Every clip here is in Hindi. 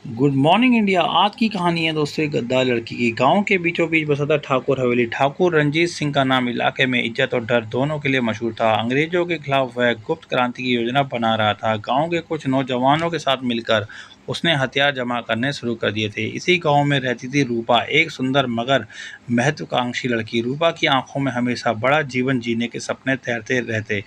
Good morning India. आज की कहानी है दोस्तों एक गद्दार लड़की की। गांव के बीचों बीच बसा था ठाकुर हवेली। ठाकुर रंजीत सिंह का नाम इलाके में इज्जत और डर दोनों के लिए मशहूर था। अंग्रेजों के खिलाफ वह गुप्त क्रांति की योजना बना रहा था। गांव के कुछ नौजवानों के साथ मिलकर उसने हथियार जमा करने शुरू कर दिए थे। इसी गांव में रहती थी रूपा, एक सुंदर मगर महत्वाकांक्षी लड़की। रूपा की आंखों में हमेशा बड़ा जीवन जीने के सपने तैरते रहते।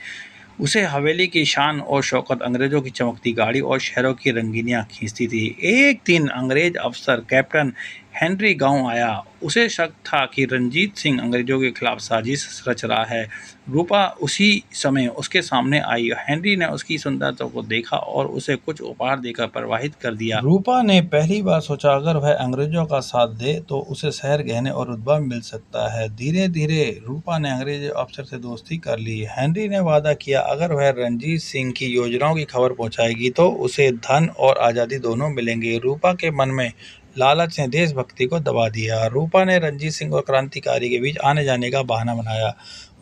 उसे हवेली की शान और शौकत, अंग्रेजों की चमकती गाड़ी और शहरों की रंगीनियां खींचती थी। एक दिन अंग्रेज अफसर कैप्टन हेनरी गांव आया। उसे शक था कि रंजीत सिंह अंग्रेजों के खिलाफ साजिश रच रहा है। रूपा उसी समय उसके सामने आई। हेनरी ने उसकी सुंदरता को देखा और उसे कुछ उपहार देकर प्रवाहित कर दिया। रूपा ने पहली बार सोचा अगर वह अंग्रेजों का साथ दे तो उसे शहर, गहने और रुतबा मिल सकता है। धीरे धीरे रूपा ने अंग्रेज अफसर से दोस्ती कर ली। हेनरी ने वादा किया अगर वह रंजीत सिंह की योजनाओं की खबर पहुंचाएगी तो उसे धन और आज़ादी दोनों मिलेंगे। रूपा के मन में लालच ने देशभक्ति को दबा दिया। रूपा ने रंजीत सिंह और क्रांतिकारी के बीच आने जाने का बहाना बनाया।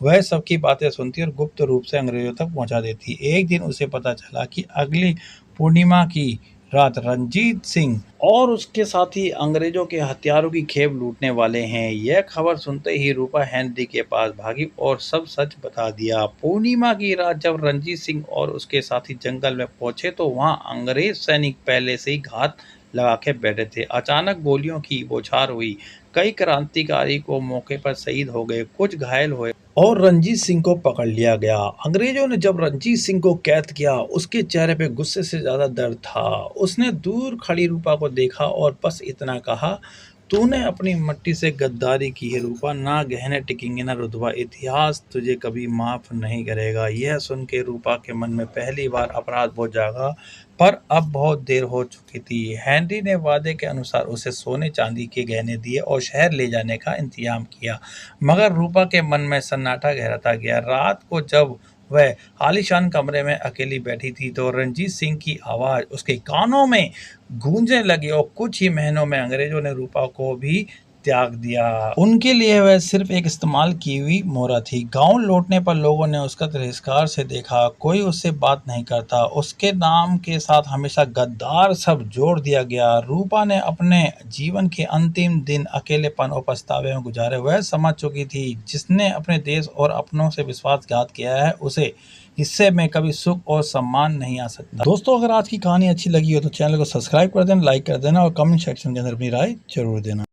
वह सबकी बातें सुनती और गुप्त रूप से अंग्रेजों तक पहुंचा देती। एक दिन उसे पता चला कि अगली पूर्णिमा की रात रंजीत सिंह और उसके साथी अंग्रेजों के हथियारों की खेप लूटने वाले हैं। यह खबर सुनते ही रूपा हेनरी के पास भागी और सब सच बता दिया। पूर्णिमा की रात जब रंजीत सिंह और उसके साथी जंगल में पहुंचे तो वहां अंग्रेज सैनिक पहले से ही घात लगा के बैठे थे। अचानक गोलियों की बौछार हुई। कई क्रांतिकारी को मौके पर शहीद हो गए, कुछ घायल हुए और रंजीत सिंह को पकड़ लिया गया। अंग्रेजों ने जब रंजीत सिंह को कैद किया, उसके चेहरे पे गुस्से से ज्यादा दर्द था। उसने दूर खड़ी रूपा को देखा और बस इतना कहा, तूने अपनी मट्टी से गद्दारी की है रूपा, ना गहने टिकेंगे ना रुतबा, इतिहास तुझे कभी माफ नहीं करेगा। यह सुन के रूपा के मन में पहली बार अपराध बोध जागा, पर अब बहुत देर हो चुकी थी। हेनरी ने वादे के अनुसार उसे सोने चांदी के गहने दिए और शहर ले जाने का इंतजाम किया। मगर रूपा के मन में सन्नाटा गहराता गया। रात को जब वह आलीशान कमरे में अकेली बैठी थी तो रंजीत सिंह की आवाज उसके कानों में गूंजने लगी और कुछ ही महीनों में अंग्रेजों ने रूपा को भी त्याग दिया। उनके लिए वह सिर्फ एक इस्तेमाल की हुई मोहरा थी। गांव लौटने पर लोगों ने उसका तिरस्कार से देखा। कोई उससे बात नहीं करता। उसके नाम के साथ हमेशा गद्दार सब जोड़ दिया गया। रूपा ने अपने जीवन के अंतिम दिन अकेलेपन और पछतावे में गुजारे। वह समझ चुकी थी जिसने अपने देश और अपनों से विश्वासघात किया है उसे हिस्से में कभी सुख और सम्मान नहीं आ सकता। दोस्तों, अगर आज की कहानी अच्छी लगी हो तो चैनल को सब्सक्राइब कर देना, लाइक कर देना और कमेंट सेक्शन के अंदर अपनी राय जरूर देना।